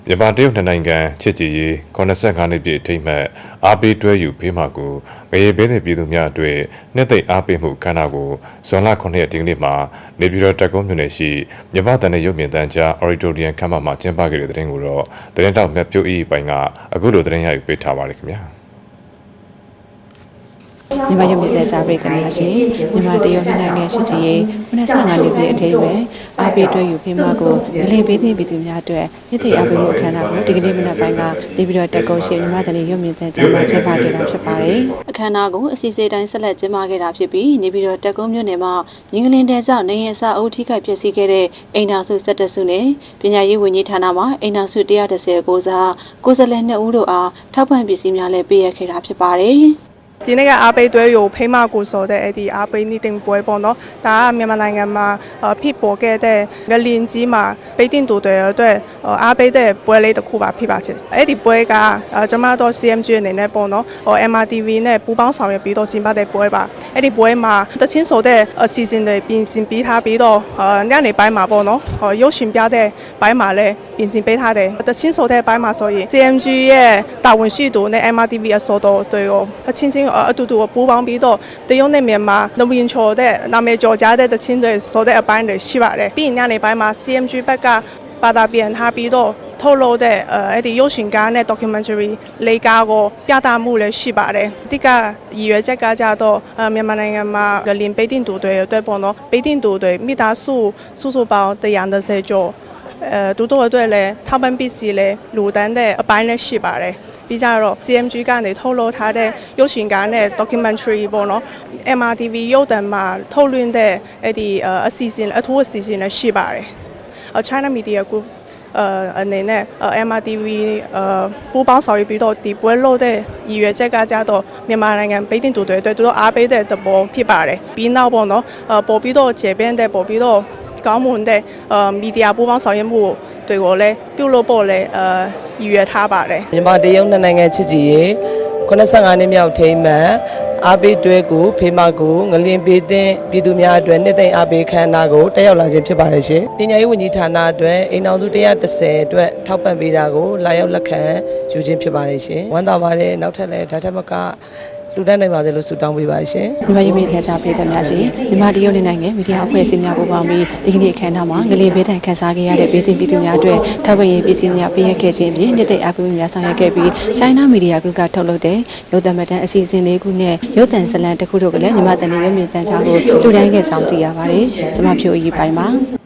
မြန်မာတရုတ်နိုင်ငံချစ်ကြည်ရေး85နှစ်ပြည့်အထိမ်းအမှတ်အားပေးတွဲယူဖေးမှကိုငရေဘေးသည့်ပြည်သူများအတွက်နှစ်သိမ့်အားပေးမှုခမ်းနားကိုဇွန်လ9ရက်ဒီကနေ့မှာနေပြည်တော်တက်ကုန်းမြို့နယ်ရှိမြန်မာတန်တဲ့ရုပ်မြင်သံကြား Auditorium ခမ်းမမှာကျင်းပခဲ့တဲ့တဲ့ရင်ကိုတော့သတင်းတောက်မြတ်ပြိုးအေးပိုင်းကအခုလိုသတင်းရယူပေးထားပါတယ်ခင်ဗျာမြန်မာရုပ်မြင်သံကြားပြည်သူများရှင်မြန်မာတရုတ်နိုင်ငံရှိချီရေး95နှစ်ပြည့်အထိမ်းအမှတ်အားပေးတွဲယူဖေးမှကိုငလေပေးသည့်ပြည်သူများအတွက်နှစ်သိမ့်အားပေးမှုအခမ်းအနားကိုဒီကနေ့မနက်ပိုင်းကနေပြည်တော်တက်ကုန်းရှိမြန်မာတန်တဲ့ရုပ်မြင်သံကြားမှာကျင်းပခဲ့တာဖြစ်ပါတယ်အခမ်းအနားကိုအစီအစဉ်တိုင်းဆက်လက်ကျင်းပခဲ့တာဖြစ်ပြီးနေပြည်တော်တက်ကုန်းမြို့နယ်မှာမြင်းကလင်းတဲကြောင့်နေရင်စာအုပ်ထိခိုက်ပျက်စီးခဲ့တဲ့အိမ်နာစု17စုနဲ့ပညာရေးဝန်ကြီးဌာနမှအိမ်နာစု130ကိုစားကိုယ်စားလှယ်2ဦးတို့အားထောက်ပံ့ပစ္စည်းများလည်းပေးအပ်ခဲ့တာဖြစ်ပါတယ်ဒီနေ့ကအားပေးတွဲယူဖေးမကိုဆိုတဲ့အဲ့ဒီအားပေးနေ့တင်ပွဲပေါ့နော်ဒါကမြန်မာနိုင်ငံမှာဖြစ်ပေါ်ခဲ့တဲ့ငလင်ကြီးမှာပိတ်တင်တူတွေအတွက်အားပေးတဲ့ပွဲလေးတစ်ခုပါဖြစ်ပါချင်အဲ့ဒီပွဲကကျွန်မတို့ CMG အနေနဲ့ပေါ့နော်MRTV နဲ့ပူးပေါင်းဆောင်ရွက်ပြီးတော့ကျင်းပတဲ့ပွဲပါအဲ့ဒီပွဲမှာတချင်းဆိုတဲ့အစီအစဉ်တွေပြင်ဆင်ပေးထားပြီးတော့ညနေပိုင်းမှာပေါ့နော်ရုပ်ရှင်ပြတဲ့ပိုင်းမှာလည်းပြင်ဆင်ပေးထားတယ်တချင်းဆိုတဲ့ပိုင်းမှာဆိုရင် CMG ရဲ့တာဝန်ရှိသူနဲ့ MRTV အစောတော်တွေကိုအချင်းချင်းအတူတူပူးပေါင်းပြီးတော့တရုတ်နဲ့မြန်မာနဝင်းချိုတဲ့နာမည်ကျော်ကြားတဲ့တချင်းတွေဆိုတဲ့အပိုင်းတွေရှိပါတယ်ပြီးညနေပိုင်းမှာ CMG ဘက်ကဘာသာပြန်ထားပြီးတော့ထုတ်လို့တဲ့အဲ့ဒီရုပ်ရှင်ကားနဲ့ documentary လေးကားကိုပြသမှုလည်းရှိပါတယ်အဓိကရည်ရွယ်ချက်ကကြတော့မြန်မာနိုင်ငံမှာလင်ပိတ်တင်တူတွေအတွက်ပေါ့နော်ပိတ်တင်တူတွေမိသားစုပေါင်း130ကျော်တူတို့အတွက်လည်းထောက်ပံ့ပစ္စည်းလည်းလူတန်းတဲ့အပိုင်းလည်းရှိပါတယ်ပြီးကြတော့ CMG ကနေထုတ်လုပ်ထားတဲ့ရုပ်ရှင်ကားနဲ့ documentary ပေါ့နော် MRTV ရုပ်သံမှာထုတ်လွှင့်တဲ့အဲ့ဒီအစီအစဉ်အထူးအစီအစဉ်လည်းရှိပါတယ်China Media Group အနေနဲ့ MRTV ပူးပေါင်းဆောင်ရွက်ပြီးတော့ဒီပွဲလို့တဲ့ရည်ရွယ်ချက်ကကြတော့မြန်မာနိုင်ငံပြည်တင်တူတွေအတွက်သူတို့အားပေးတဲ့သဘောဖြစ်ပါတယ်ပြီးနောက်ပေါ့နော်ပို့ပြီးတော့ကျေပင်းတဲ့ပို့ပြီးတော့ကောင်းမွန်တဲ့မီဒီယာပူးပေါင်းဆောင်ရွက်မှုတွေကိုလည်းပြုလုပ်ဖို့လည်းရည်ရွယ်ထားပါတယ်မြန်မာတရုတ်နိုင်ငံချစ်ကြည်ရေး85နှစ်မြောက်ထိမ်းမှတ်အားပေးတွဲကိုဖေးမကိုငလင်ပေးတဲ့ပြည်သူများအတွက်နှစ်သိမ့်အားပေးခမ်းနားကိုတက်ရောက်လာခြင်းဖြစ်ပါတယ်ရှင်ပညာရေးဝန်ကြီးဌာနအတွက်အိမ်အောင်စု130အတွက်ထောက်ပံ့ပေးတာကိုလာရောက်လက်ခံယူခြင်းဖြစ်ပါတယ်ရှင်ဝမ်းသာပါတယ်နောက်ထပ်လည်းဒါထက်မကလူတန်းနိုင်ပါစေလို့ဆုတောင်းပေးပါရှင်မြန်မာရုပ်မြင်သံကြားပြည်သူများရှင်မြန်မာတရုတ်နိုင်ငံမီဒီယာအဖွဲ့အစည်းများပူးပေါင်းပြီးဒီကနေ့အခမ်းအနားမှာငလင်ဘေးတန်ခန်းစားခဲ့ရတဲ့ပြည်သူများအတွက်ထောက်ပံ့ရေးပစ္စည်းများပေးအပ်ခဲ့ခြင်းဖြင့်နှစ်သိမ့်အားပေးမှုများဆောင်ရွက်ခဲ့ပြီး China Media Group ကထုတ်လုပ်တဲ့ရုပ်သံမှတ်တမ်းအစီအစဉ်လေးခုနဲ့ရုပ်သံဇာတ်လမ်းတစ်ခုတို့ကလည်းမြန်မာတန်ရုပ်မြင်သံကြားကိုတူတန်းခဲ့ကြောင်းသိရပါတယ်ကျွန်မဖြိုးအီပိုင်းပါ